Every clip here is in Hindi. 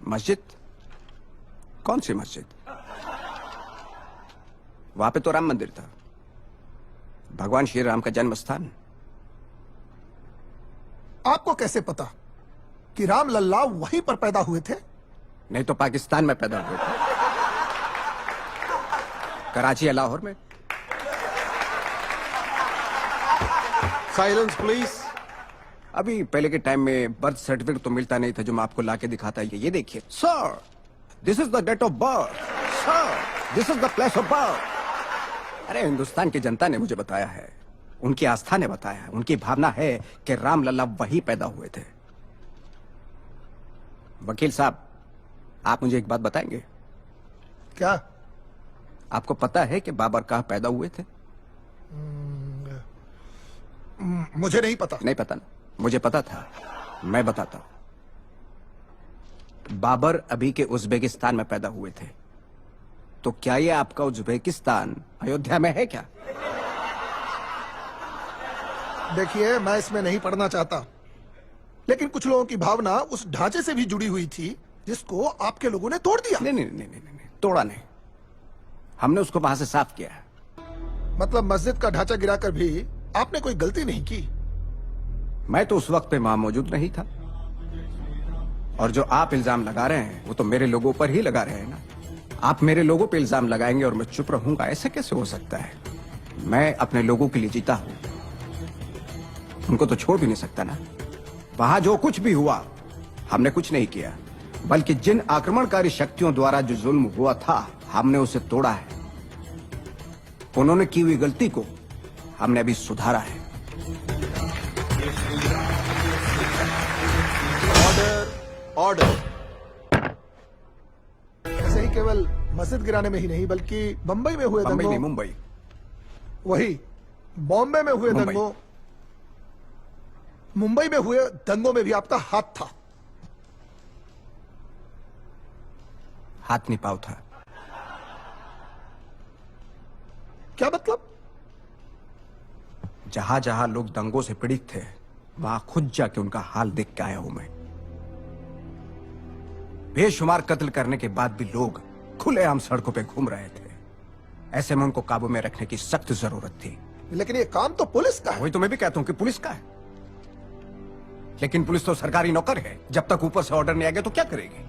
मस्जिद? कौन सी मस्जिद? वहां पे तो राम मंदिर था, भगवान श्री राम का जन्म स्थान। आपको कैसे पता कि राम लल्ला वहीं पर पैदा हुए थे? नहीं तो पाकिस्तान में पैदा हुए थे, कराची या लाहौर में। Silence please. अभी पहले के टाइम में बर्थ सर्टिफिकेट तो मिलता नहीं था जो मैं आपको लाके दिखाता। ये देखिए sir, this is the date of birth. Sir, this is the place of birth. अरे हिंदुस्तान की जनता ने मुझे बताया है, उनकी आस्था ने बताया है, उनकी भावना है कि राम लल्ला वहीं पैदा हुए थे। वकील साहब, आप मुझे एक बात बताएंगे? क्या? आपको पता है कि बाबर कहाँ पैदा हुए थे? मुझे नहीं पता। नहीं पता ना? मुझे पता था, मैं बताता हूं। बाबर अभी के उज्बेकिस्तान में पैदा हुए थे। तो क्या ये आपका उज्बेकिस्तान अयोध्या में है क्या? देखिए, मैं इसमें नहीं पढ़ना चाहता, लेकिन कुछ लोगों की भावना उस ढांचे से भी जुड़ी हुई थी जिसको आपके लोगों ने तोड़ दिया। नहीं नहीं नहीं नहीं नहीं, तोड़ा नहीं, हमने उसको वहां से साफ किया। मतलब मस्जिद का ढांचा गिराकर भी आपने कोई गलती नहीं की? मैं तो उस वक्त पे वहां मौजूद नहीं था, और जो आप इल्जाम लगा रहे हैं वो तो मेरे लोगों पर ही लगा रहे हैं ना। आप मेरे लोगों पे इल्जाम लगाएंगे और मैं चुप रहूंगा, ऐसे कैसे हो सकता है? मैं अपने लोगों के लिए जीता हूं, उनको तो छोड़ भी नहीं सकता ना। वहां जो कुछ भी हुआ हमने कुछ नहीं किया, बल्कि जिन आक्रमणकारी शक्तियों द्वारा जो जुल्म हुआ था हमने उसे तोड़ा है। उन्होंने की हुई गलती को हमने अभी सुधारा है। Order order. ऐसे ही केवल मस्जिद गिराने में ही नहीं, बल्कि बंबई में हुए बंबई नहीं, दंगों, मुंबई। वही बॉम्बे में हुए मुंबई। दंगों, मुंबई में हुए दंगों में भी आपका हाथ था। हाथ नहीं पाव था। क्या मतलब? जहां जहां लोग दंगों से पीड़ित थे वहां खुद जाके उनका हाल देख के आया हूं मैं। बेशुमार कत्ल करने के बाद भी लोग खुलेआम सड़कों पे घूम रहे थे। ऐसे में उनको काबू में रखने की सख्त जरूरत थी। लेकिन ये काम तो पुलिस का है। वही तो मैं भी कहता हूं कि पुलिस का है, लेकिन पुलिस तो सरकारी नौकर है। जब तक ऊपर से ऑर्डर नहीं आएगा तो क्या करेगी?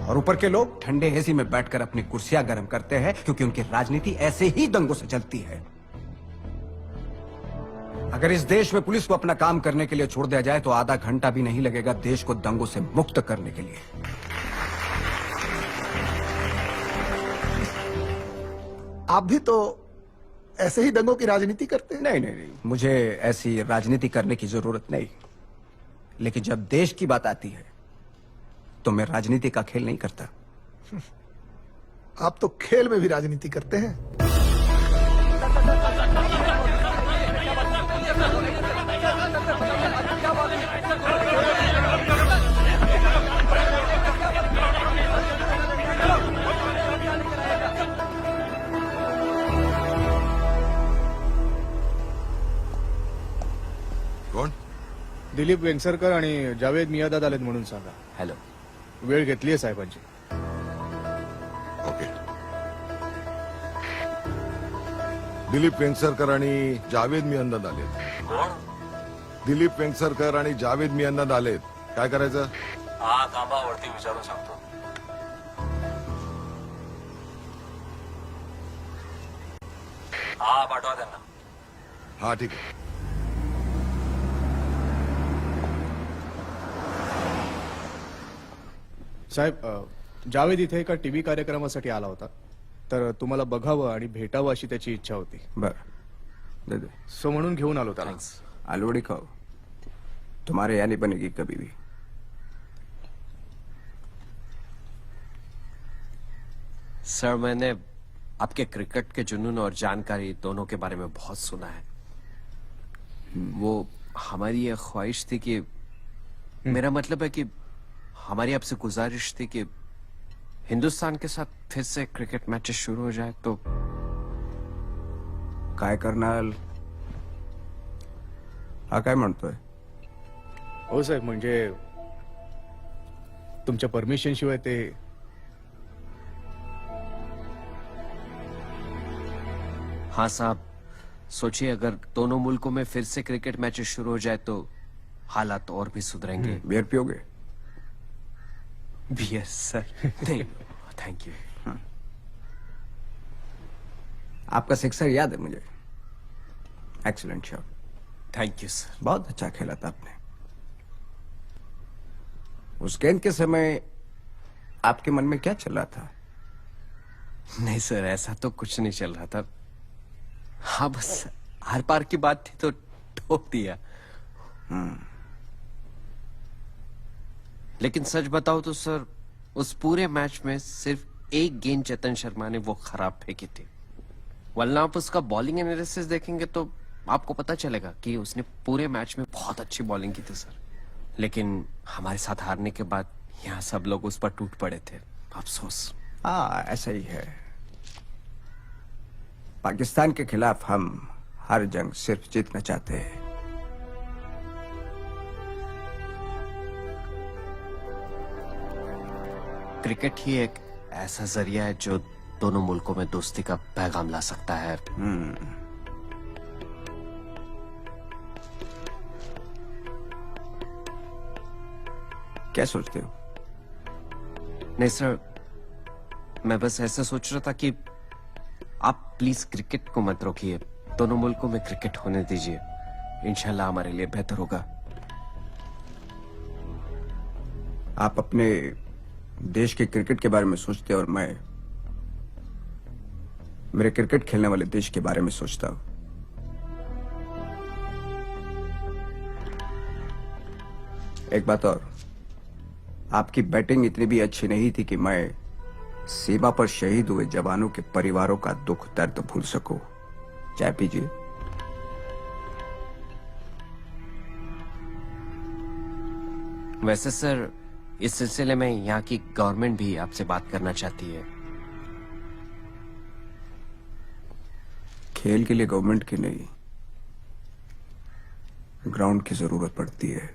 और ऊपर के लोग ठंडे एसी में बैठकर अपनी कुर्सियां गर्म करते हैं, क्योंकि उनकी राजनीति ऐसे ही दंगों से चलती है। अगर इस देश में पुलिस को अपना काम करने के लिए छोड़ दिया जाए तो आधा घंटा भी नहीं लगेगा देश को दंगों से मुक्त करने के लिए। आप भी तो ऐसे ही दंगों की राजनीति करते हैं। नहीं नहीं नहीं, मुझे ऐसी राजनीति करने की जरूरत नहीं, लेकिन जब देश की बात आती है तो मैं राजनीति का खेल नहीं करता। आप तो खेल में भी राजनीति करते हैं। कोण? दिलीप वेंगसरकर आणि जावेद मियादाद आलेत म्हणून सांगा. हॅलो. वेळ घेतलीये साहेबांची. ओके. दिलीप वेंगसरकर आणि जावेद मियांदाद आलेत. कोण? दिलीप वेंगसरकर आणि जावेद मियांदाद आलेत. काय करायचं? हा थांबा, वरती विचारून सांगतो. हा पाठवा त्यांना. हा ठीक आहे. साहेब, जावेद इथे एका टीव्ही कार्यक्रमासाठी आला होता, तर तुम्हाला बघावं आणि भेटावं अशी त्याची इच्छा होती. बर, दे दे। सो म्हणून घेऊन आलो त्याला. आलूबड़ी खाओ, तुम्हारे यहाँ नहीं बनेगी कभी भी। सर, मैंने आपके क्रिकेट के जुनून और जानकारी दोनों के बारे में बहुत सुना है. वो हमारी ये ख्वाहिश थी कि, मेरा मतलब है कि हमारी आपसे गुजारिश थी कि हिंदुस्तान के साथ फिर से क्रिकेट मैचेस शुरू हो जाए. तो काय करणार? हा काय म्हणतोय? हो साहेब, म्हणजे तुमच्या परमिशन शिवाय ते हाँ साहब, सोचिए अगर दोनों मुल्कों में फिर से क्रिकेट मैचेस शुरू हो जाए तो हालात और भी सुधरेंगे। बियर पियोगे? Beer sir? नहीं, थैंक यू। आपका सिक्सर याद है मुझे। Excellent shot. Thank you sir. बहुत अच्छा खेला था आपने। उस गेंद के समय आपके मन में क्या चल रहा था? नहीं सर, ऐसा तो कुछ नहीं चल रहा था। हाँ, बस आर पार की बात थी तो ठोक दिया। लेकिन सच बताओ तो सर, उस पूरे मैच में सिर्फ एक गेंद चेतन शर्मा ने वो खराब फेंकी थी, वरना आप उसका बॉलिंग एनालिसिस देखेंगे तो आपको पता चलेगा कि उसने पूरे मैच में बहुत अच्छी बॉलिंग की थी सर। लेकिन हमारे साथ हारने के बाद यहाँ सब लोग उस पर टूट पड़े थे। अफसोस। हाँ, ऐसा ही है। पाकिस्तान के खिलाफ हम हर जंग सिर्फ जीतना चाहते हैं। क्रिकेट ही एक ऐसा जरिया है जो दोनों मुल्कों में दोस्ती का पैगाम ला सकता है। क्या सोचते हो? नहीं सर, मैं बस ऐसे सोच रहा था कि आप प्लीज क्रिकेट को मत रोकिए, दोनों मुल्कों में क्रिकेट होने दीजिए। इंशाल्लाह हमारे लिए बेहतर होगा। आप अपने देश के क्रिकेट के बारे में सोचते हैं और मैं मेरे क्रिकेट खेलने वाले देश के बारे में सोचता हूं। एक बात और, आपकी बैटिंग इतनी भी अच्छी नहीं थी कि मैं सीमा पर शहीद हुए जवानों के परिवारों का दुख दर्द भूल सकूं। चाय पीजिए। वैसे सर, इस सिलसिले में यहाँ की गवर्नमेंट भी आपसे बात करना चाहती है। खेल के लिए गवर्नमेंट की नहीं, ग्राउंड की जरूरत पड़ती है।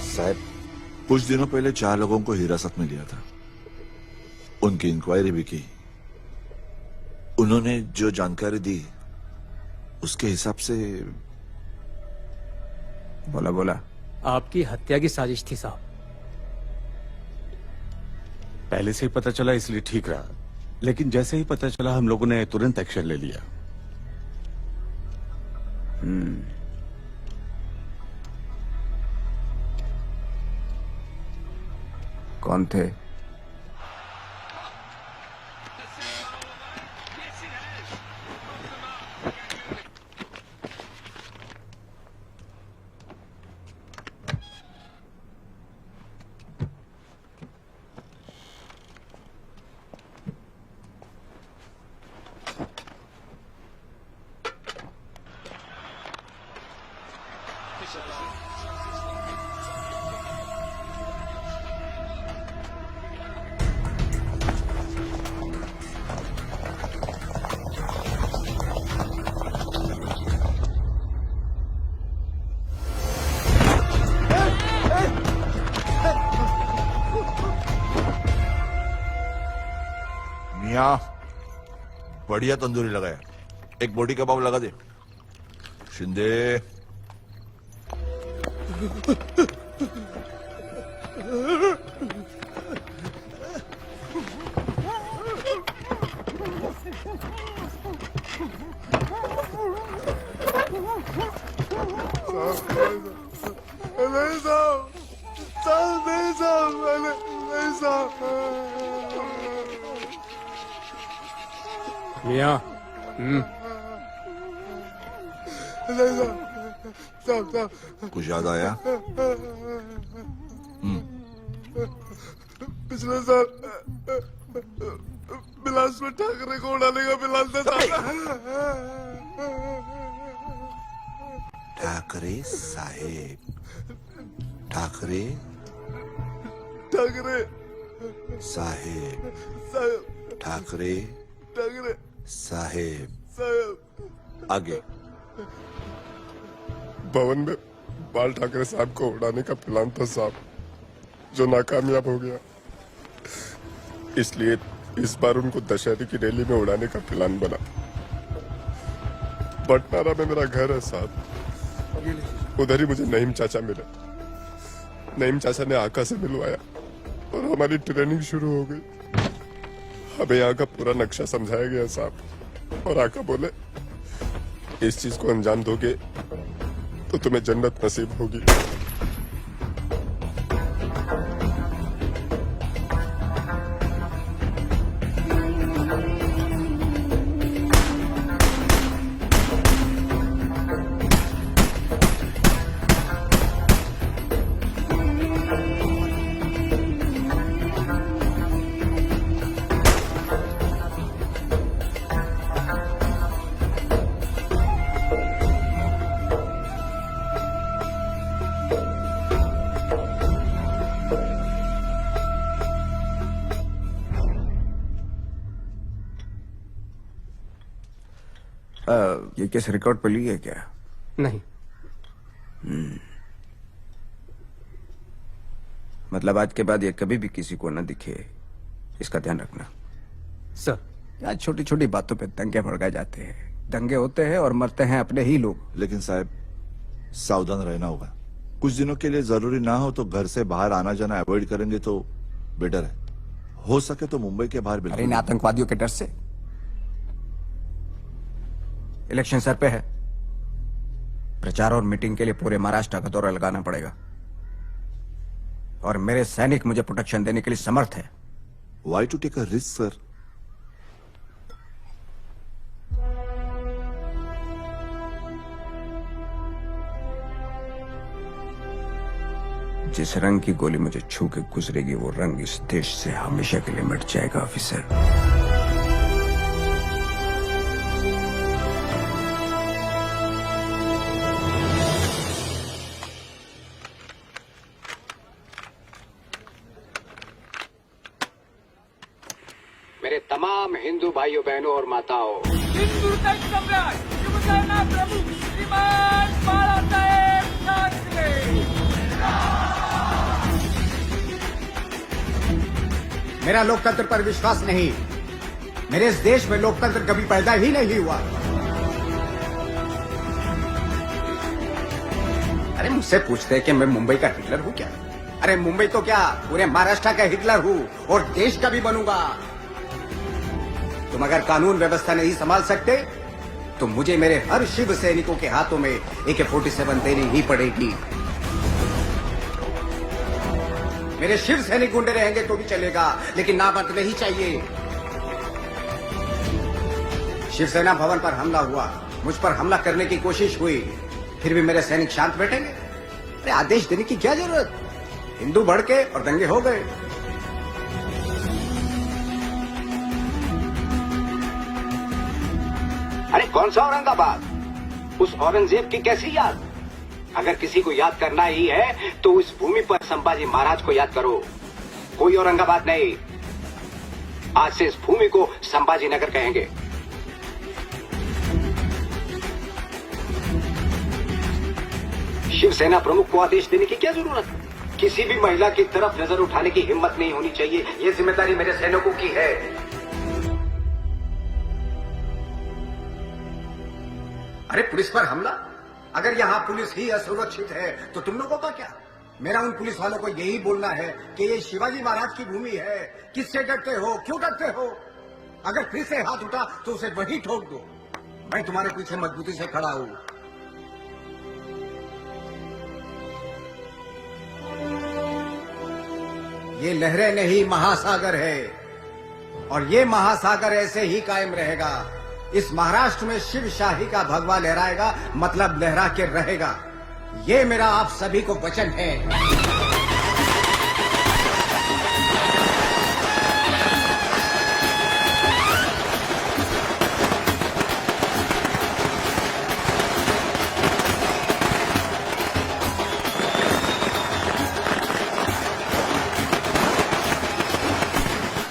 साहब, कुछ दिनों पहले 4 लोगों को हिरासत में लिया था, उनकी इंक्वायरी भी की। उन्होंने जो जानकारी दी उसके हिसाब से बोला आपकी हत्या की साजिश थी साहब। पहले से ही पता चला इसलिए ठीक रहा, लेकिन जैसे ही पता चला हम लोगों ने तुरंत एक्शन ले लिया। कौन थे? बढ़िया तंदूरी लगाया, एक बोटी कबाब लगा दे। शिंदे मियाँ कुछ याद आया? पिछले साल बिलास में ठाकरे को उड़ाने का प्लान था। ठाकरे साहेब, ठाकरे ठाकरे साहेब, साहब, ठाकरे ठाकरे साहेब। साहब, आगे। भवन में बाल ठाकरे साहब को उड़ाने का प्लान था साहब, जो नाकामयाब हो गया। इसलिए इस बार उनको दशहरे की रैली में उड़ाने का प्लान बना। बटनारा में मेरा घर है साहब, उधर ही मुझे नईम चाचा मिले। नईम चाचा ने आका से मिलवाया और हमारी ट्रेनिंग शुरू हो गई। हमें यहाँ का पूरा नक्शा समझाया गया साहब, और आका बोले इस चीज को अंजाम दोगे तो तुम्हें जन्नत नसीब होगी। ये केस रिकॉर्ड पे ली है क्या? नहीं। मतलब आज के बाद ये कभी भी किसी को न दिखे, इसका ध्यान रखना। सर यार छोटी छोटी बातों पे दंगे भड़काए जाते हैं, दंगे होते हैं और मरते हैं अपने ही लोग। लेकिन साहब सावधान रहना होगा। कुछ दिनों के लिए जरूरी ना हो तो घर से बाहर आना जाना अवॉइड करेंगे तो बेटर है। हो सके तो मुंबई के बाहर अरे बिल्कुल इन आतंकवादियों के डर से। इलेक्शन सर पे है, प्रचार और मीटिंग के लिए पूरे महाराष्ट्र का दौरा लगाना पड़ेगा, और मेरे सैनिक मुझे प्रोटेक्शन देने के लिए समर्थ है। Why to take a risk sir? जिस रंग की गोली मुझे छू के गुजरेगी वो रंग इस देश से हमेशा के लिए मिट जाएगा ऑफिसर। मेरे तमाम हिंदू भाइयों बहनों और माताओं, हिंदू सम्राट शिवसेना प्रमुख श्रीमान बाळासाहेब ठाकरे। मेरा लोकतंत्र पर विश्वास नहीं। मेरे इस देश में लोकतंत्र कभी पैदा ही नहीं हुआ। अरे मुझसे पूछते हैं कि मैं मुंबई का हिटलर हूं क्या? अरे मुंबई तो क्या, पूरे महाराष्ट्र का हिटलर हूं और देश का भी बनूंगा। तुम अगर कानून व्यवस्था नहीं संभाल सकते तो मुझे मेरे हर शिव सैनिकों के हाथों में AK-47 देनी ही पड़ेगी। मेरे शिव सैनिक गुंडे रहेंगे तो भी चलेगा, लेकिन नामर्द नहीं चाहिए। शिवसेना भवन पर हमला हुआ, मुझ पर हमला करने की कोशिश हुई, फिर भी मेरे सैनिक शांत बैठेंगे? अरे आदेश देने की क्या जरूरत? हिंदू भड़के और दंगे हो गए। अरे कौन सा औरंगाबाद? उस औरंगजेब की कैसी याद? अगर किसी को याद करना ही है तो उस भूमि पर संभाजी महाराज को याद करो, कोई औरंगाबाद नहीं। आज से इस भूमि को संभाजी नगर कहेंगे। शिवसेना प्रमुख को आदेश देने की क्या जरूरत? किसी भी महिला की तरफ नजर उठाने की हिम्मत नहीं होनी चाहिए। ये जिम्मेदारी मेरे सैनिकों की है। अरे पुलिस पर हमला? अगर यहाँ पुलिस ही असुरक्षित है तो तुम लोगों का क्या? मेरा उन पुलिस वालों को यही बोलना है कि ये शिवाजी महाराज की भूमि है। किससे डरते हो? क्यों डरते हो? अगर फिर से हाथ उठा तो उसे वहीं ठोक दो। मैं तुम्हारे पीछे मजबूती से खड़ा हूं। ये लहरें नहीं, महासागर है, और ये महासागर ऐसे ही कायम रहेगा। इस महाराष्ट्र में शिव शाही का भगवा लहराएगा, मतलब लहरा के रहेगा। ये मेरा आप सभी को वचन है।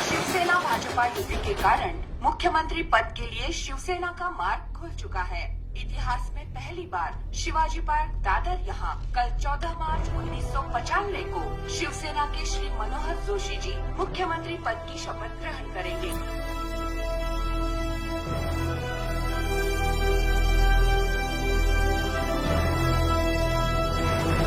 शिवसेना भाजपा युति के कारण मुख्यमंत्री पद के लिए शिवसेना का मार्ग खुल चुका है। इतिहास में पहली बार शिवाजी पार्क दादर यहाँ कल 14 मार्च 1995 को शिवसेना के श्री मनोहर जोशी जी मुख्यमंत्री पद की शपथ ग्रहण करेंगे।